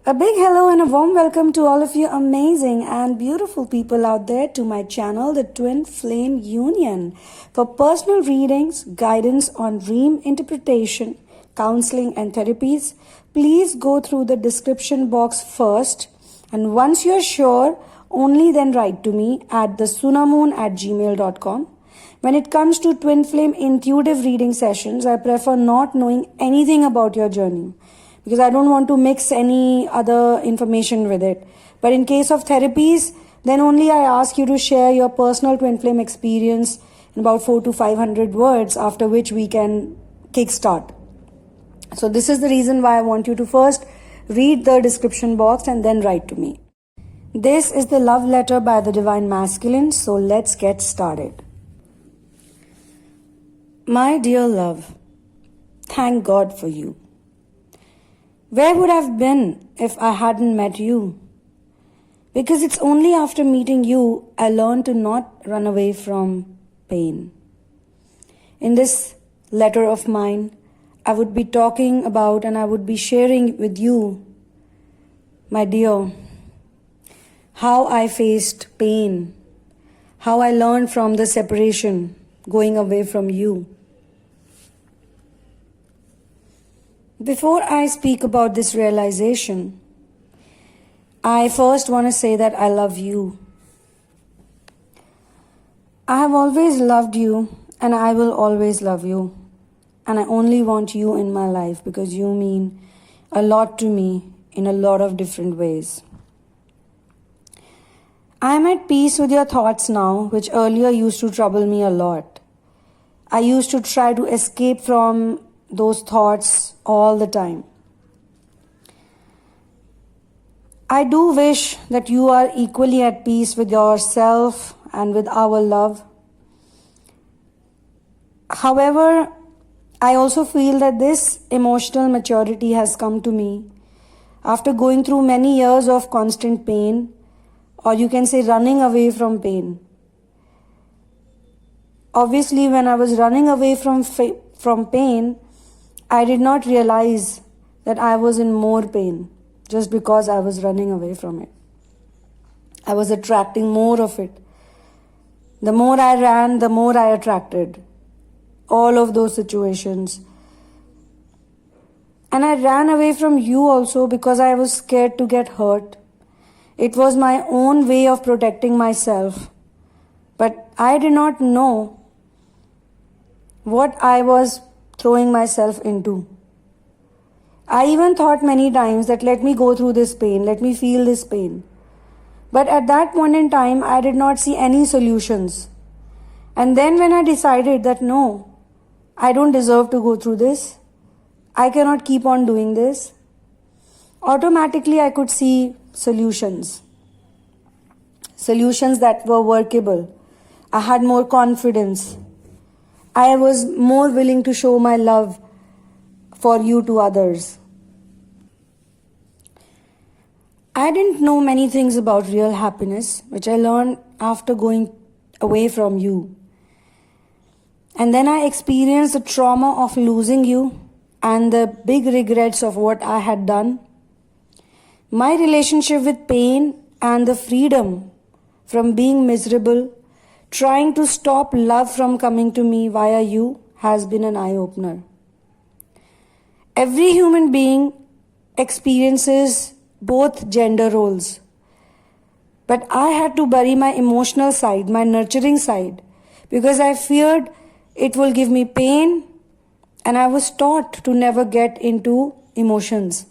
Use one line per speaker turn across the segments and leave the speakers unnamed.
A big hello and a warm welcome to all of you amazing and beautiful people out there to my channel, the Twinflame Union. For personal readings, guidance on dream interpretation, counseling and therapies, please go through the description box first. And once you're sure, only then write to me at the sunamoon@gmail.com. When it comes to Twinflame intuitive reading sessions, I prefer not knowing anything about your journey, because I don't want to mix any other information with it. But in case of therapies, then only I ask you to share your personal twin flame experience in about 400 to 500 words, after which we can kickstart. So this is the reason why I want you to first read the description box and then write to me. This is the love letter by the Divine Masculine, so let's get started. My dear love, thank God for you. Where would I have been if I hadn't met you? Because it's only after meeting you I learned to not run away from pain. In this letter of mine, I would be talking about and I would be sharing with you, my dear, how I faced pain, how I learned from the separation, going away from you. Before I speak about this realization, I first want to say that I love you. I have always loved you and I will always love you. And I only want you in my life because you mean a lot to me in a lot of different ways. I am at peace with your thoughts now, which earlier used to trouble me a lot. I used to try to escape from those thoughts all the time. I do wish that you are equally at peace with yourself and with our love. However, I also feel that this emotional maturity has come to me after going through many years of constant pain, or you can say running away from pain. Obviously, when I was running away from pain, I did not realize that I was in more pain just because I was running away from it. I was attracting more of it. The more I ran, the more I attracted all of those situations. And I ran away from you also because I was scared to get hurt. It was my own way of protecting myself. But I did not know what I was throwing myself into. I even thought many times that let me go through this pain, let me feel this pain. But at that point in time, I did not see any solutions. And then when I decided that no, I don't deserve to go through this, I cannot keep on doing this, automatically I could see solutions. Solutions that were workable. I had more confidence. I was more willing to show my love for you to others. I didn't know many things about real happiness, which I learned after going away from you. And then I experienced the trauma of losing you and the big regrets of what I had done. My relationship with pain and the freedom from being miserable, trying to stop love from coming to me via you, has been an eye-opener. Every human being experiences both gender roles. But I had to bury my emotional side, my nurturing side, because I feared it will give me pain, and I was taught to never get into emotions.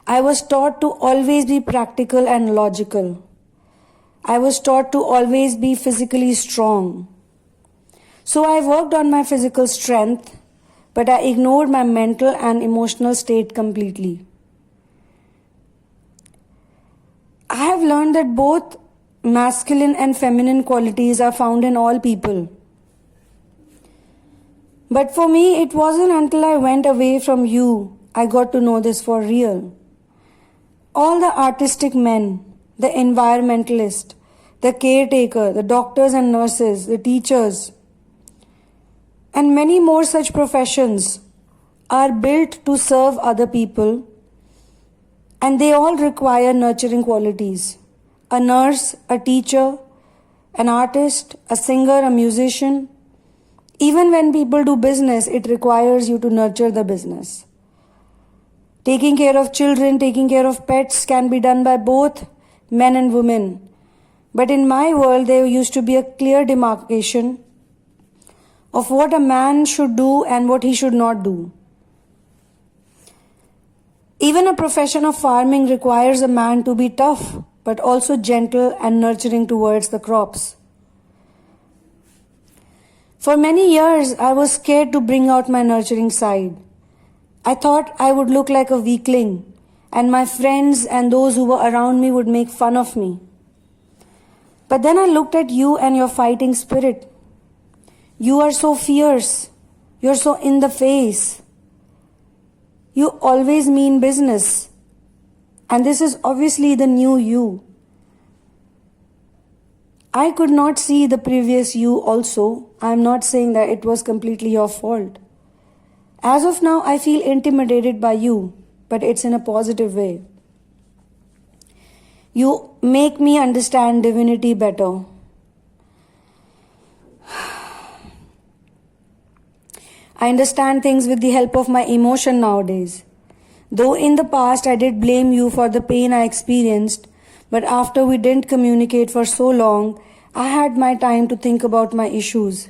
I was taught to always be practical and logical. I was taught to always be physically strong. So I worked on my physical strength, but I ignored my mental and emotional state completely. I have learned that both masculine and feminine qualities are found in all people. But for me, it wasn't until I went away from you I got to know this for real. All the artistic men, the environmentalist, the caretaker, the doctors and nurses, the teachers, and many more such professions are built to serve other people And they all require nurturing qualities. A nurse, a teacher, an artist, a singer, a musician. Even when people do business, it requires you to nurture the business. Taking care of children, taking care of pets can be done by both men and women. But in my world, there used to be a clear demarcation of what a man should do and what he should not do. Even a profession of farming requires a man to be tough, but also gentle and nurturing towards the crops. For many years, I was scared to bring out my nurturing side. I thought I would look like a weakling, and my friends and those who were around me would make fun of me. But then I looked at you and your fighting spirit. You are so fierce. You're so in the face. You always mean business. And this is obviously the new you. I could not see the previous you also. I'm not saying that it was completely your fault. As of now, I feel intimidated by you, but it's in a positive way. You make me understand divinity better. I understand things with the help of my emotion nowadays. Though in the past I did blame you for the pain I experienced, but after we didn't communicate for so long, I had my time to think about my issues,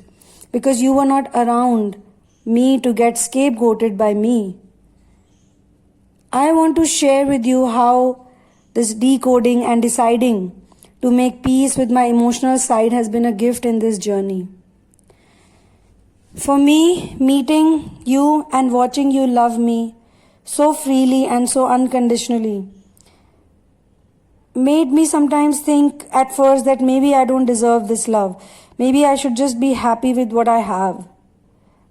because you were not around me to get scapegoated by me. I want to share with you how this decoding and deciding to make peace with my emotional side has been a gift in this journey. For me, meeting you and watching you love me so freely and so unconditionally made me sometimes think at first that maybe I don't deserve this love. Maybe I should just be happy with what I have.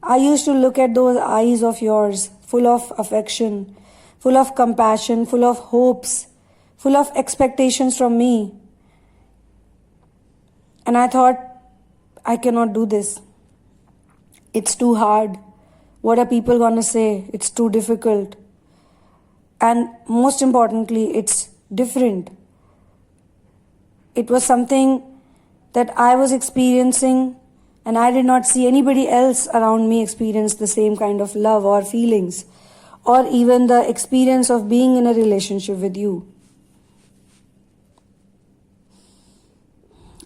I used to look at those eyes of yours, full of affection, full of compassion, full of hopes, full of expectations from me. And I thought, I cannot do this. It's too hard. What are people gonna say? It's too difficult. And most importantly, it's different. It was something that I was experiencing, and I did not see anybody else around me experience the same kind of love or feelings, or even the experience of being in a relationship with you.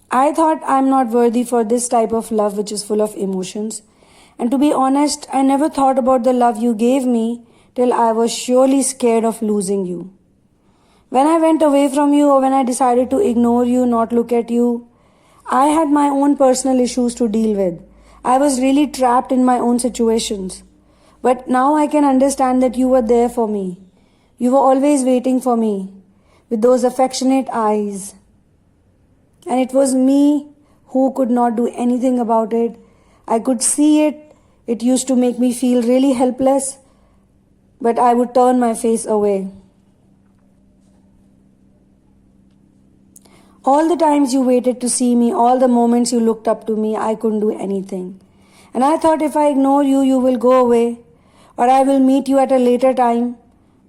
I thought I'm not worthy for this type of love which is full of emotions. And to be honest, I never thought about the love you gave me till I was surely scared of losing you. When I went away from you, or when I decided to ignore you, not look at you, I had my own personal issues to deal with. I was really trapped in my own situations. But now I can understand that you were there for me. You were always waiting for me with those affectionate eyes. And it was me who could not do anything about it. I could see it. It used to make me feel really helpless, but I would turn my face away. All the times you waited to see me, all the moments you looked up to me, I couldn't do anything. And I thought if I ignore you, you will go away, or I will meet you at a later time,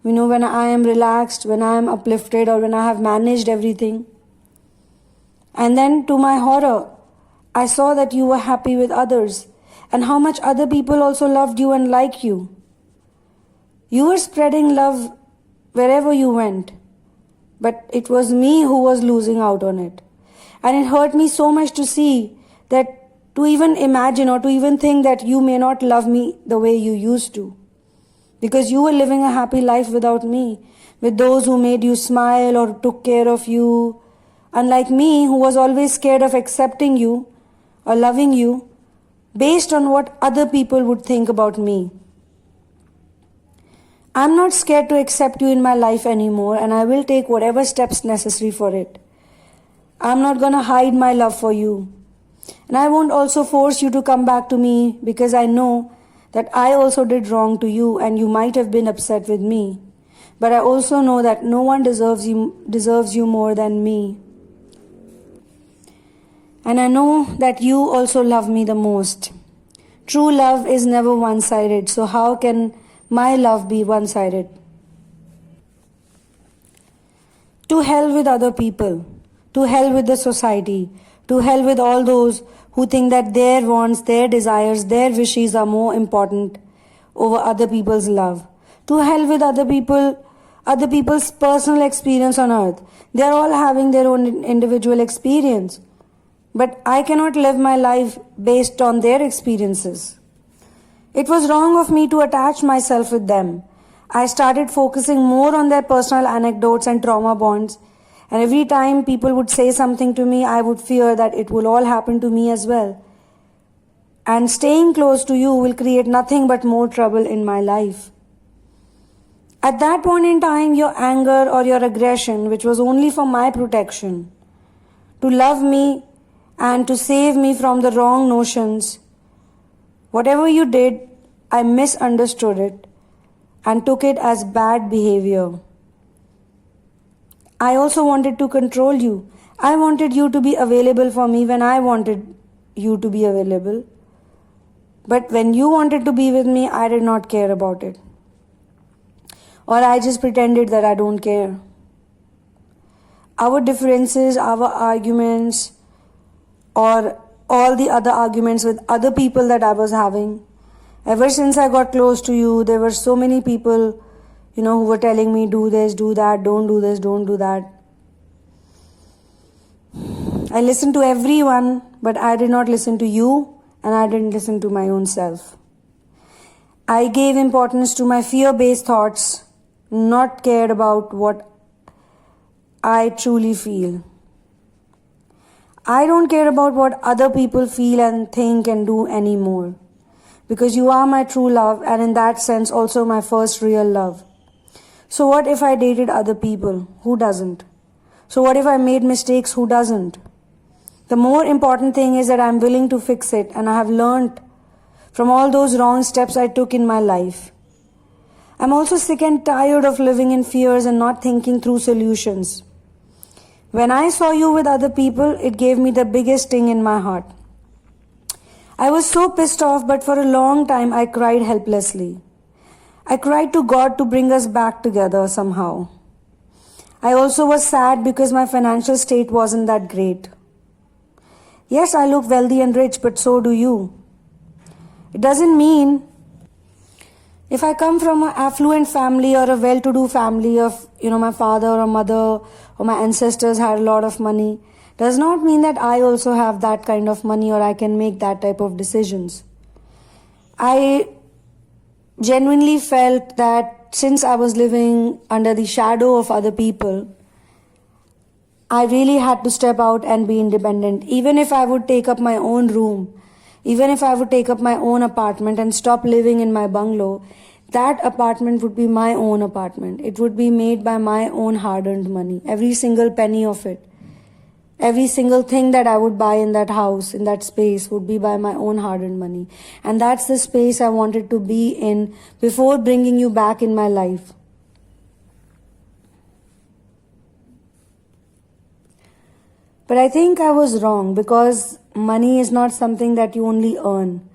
when I am relaxed, when I am uplifted, or when I have managed everything. And then to my horror, I saw that you were happy with others, and how much other people also loved you and liked you. You were spreading love wherever you went, but it was me who was losing out on it. And it hurt me so much to see that, to even imagine or to even think that you may not love me the way you used to. Because you were living a happy life without me, with those who made you smile or took care of you. Unlike me, who was always scared of accepting you or loving you based on what other people would think about me. I'm not scared to accept you in my life anymore, and I will take whatever steps necessary for it. I'm not gonna hide my love for you. And I won't also force you to come back to me, because I know that I also did wrong to you and you might have been upset with me. But I also know that no one deserves you more than me. And I know that you also love me the most. True love is never one-sided, so how can my love be one-sided? To hell with other people, to hell with the society, to hell with all those who think that their wants, their desires, their wishes are more important over other people's love. To hell with other people's personal experience on earth. They are all having their own individual experience. But I cannot live my life based on their experiences. It was wrong of me to attach myself with them. I started focusing more on their personal anecdotes and trauma bonds. And every time people would say something to me, I would fear that it will all happen to me as well. And staying close to you will create nothing but more trouble in my life. At that point in time, your anger or your aggression, which was only for my protection, to love me and to save me from the wrong notions, whatever you did, I misunderstood it and took it as bad behavior. I also wanted to control you. I wanted you to be available for me when I wanted you to be available. But when you wanted to be with me, I did not care about it. Or I just pretended that I don't care. Our differences, our arguments, or all the other arguments with other people that I was having, ever since I got close to you, there were so many people, who were telling me, do this, do that, don't do this, don't do that. I listened to everyone, but I did not listen to you, and I didn't listen to my own self. I gave importance to my fear-based thoughts, not cared about what I truly feel. I don't care about what other people feel and think and do anymore, because you are my true love, and in that sense also my first real love. So what if I dated other people? Who doesn't? So what if I made mistakes? Who doesn't? The more important thing is that I'm willing to fix it, and I have learned from all those wrong steps I took in my life. I'm also sick and tired of living in fears and not thinking through solutions. When I saw you with other people, it gave me the biggest sting in my heart. I was so pissed off, but for a long time I cried helplessly. I cried to God to bring us back together somehow. I also was sad because my financial state wasn't that great. Yes, I look wealthy and rich, but so do you. It doesn't mean if I come from an affluent family or a well-to-do family of, my father or mother or my ancestors had a lot of money, does not mean that I also have that kind of money or I can make that type of decisions. I genuinely felt that since I was living under the shadow of other people, I really had to step out and be independent. Even if I would take up my own room, even if I would take up my own apartment and stop living in my bungalow, that apartment would be my own apartment. It would be made by my own hard-earned money. Every single penny of it. Every single thing that I would buy in that house, in that space, would be by my own hard-earned money. And that's the space I wanted to be in before bringing you back in my life. But I think I was wrong, because money is not something that you only earn.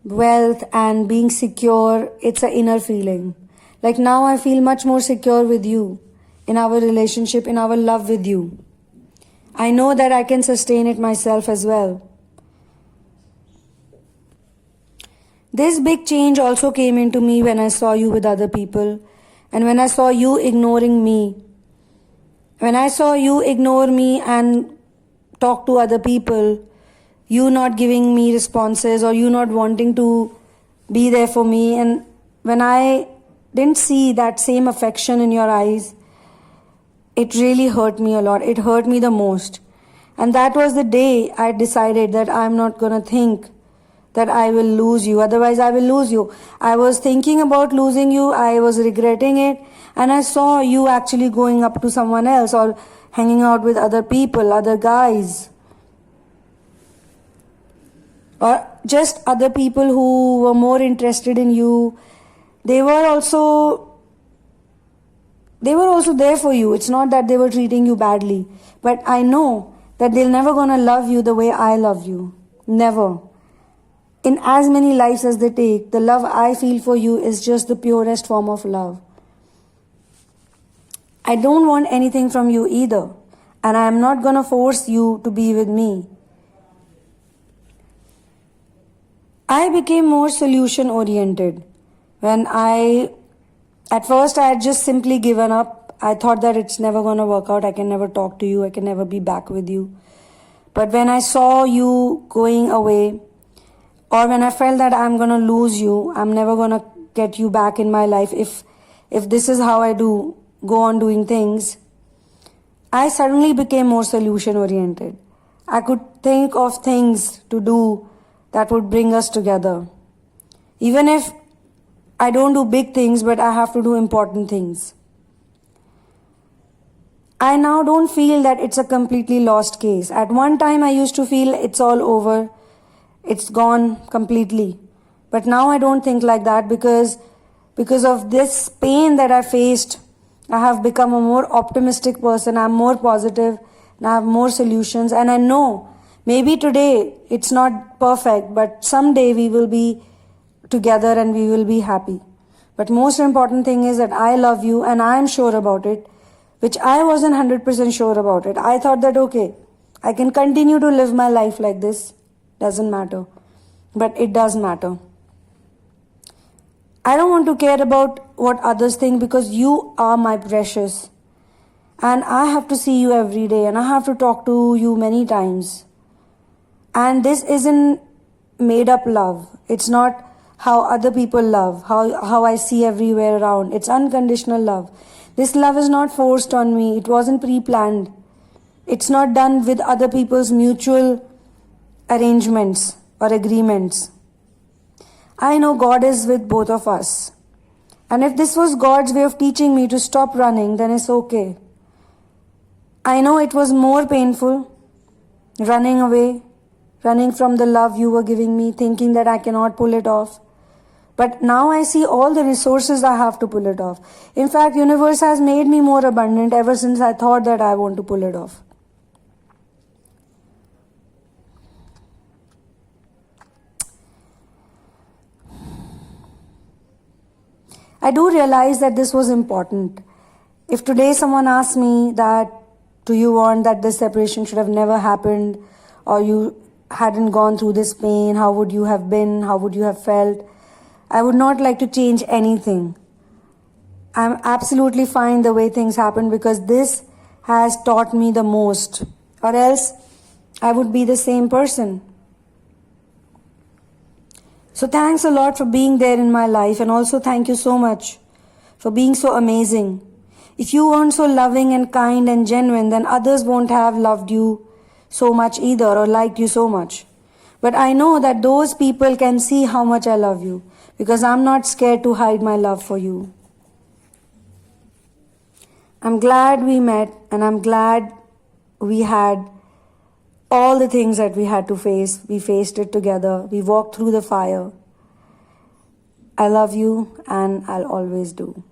Wealth and being secure, it's an inner feeling. Like now I feel much more secure with you, in our relationship, in our love with you. I know that I can sustain it myself as well. This big change also came into me when I saw you with other people, and when I saw you ignoring me. When I saw you ignore me and talk to other people, you not giving me responses or you not wanting to be there for me, and when I didn't see that same affection in your eyes, it really hurt me a lot. It hurt me the most. And that was the day I decided that I'm not going to think that I will lose you. Otherwise, I will lose you. I was thinking about losing you. I was regretting it. And I saw you actually going up to someone else or hanging out with other people, other guys. Or just other people who were more interested in you. They were also there for you. It's not that they were treating you badly. But I know that they're never going to love you the way I love you. Never. In as many lives as they take, the love I feel for you is just the purest form of love. I don't want anything from you either. And I am not going to force you to be with me. I became more solution oriented. At first I had just simply given up. I thought that it's never going to work out. I can never talk to you. I can never be back with you. But when I saw you going away, or when I felt that I'm going to lose you, I'm never going to get you back in my life if this is how I go on doing things, I suddenly became more solution oriented. I could think of things to do that would bring us together. Even if I don't do big things, but I have to do important things. I now don't feel that it's a completely lost case. At one time I used to feel it's all over, it's gone completely. But now I don't think like that because of this pain that I faced, I have become a more optimistic person. I'm more positive and I have more solutions. And I know maybe today it's not perfect, but someday we will be together and we will be happy. But most important thing is that I love you and I am sure about it, which I wasn't 100% sure about it. I thought that, okay, I can continue to live my life like this. Doesn't matter. But it does matter. I don't want to care about what others think because you are my precious. And I have to see you every day and I have to talk to you many times. And this isn't made up love. It's not how other people love, how I see everywhere around. It's unconditional love. This love is not forced on me. It wasn't pre-planned. It's not done with other people's mutual arrangements or agreements. I know God is with both of us. And if this was God's way of teaching me to stop running, then it's okay. I know it was more painful, running away, running from the love you were giving me, thinking that I cannot pull it off. But now I see all the resources I have to pull it off. In fact, universe has made me more abundant ever since I thought that I want to pull it off. I do realize that this was important. If today someone asks me that, do you want that this separation should have never happened, or you hadn't gone through this pain, how would you have been, how would you have felt? I would not like to change anything. I'm absolutely fine the way things happened because this has taught me the most, or else I would be the same person. So thanks a lot for being there in my life, and also thank you so much for being so amazing. If you weren't so loving and kind and genuine, then others won't have loved you so much either or liked you so much. But I know that those people can see how much I love you because I'm not scared to hide my love for you. I'm glad we met and I'm glad we had all the things that we had to face. We faced it together. We walked through the fire. I love you and I'll always do.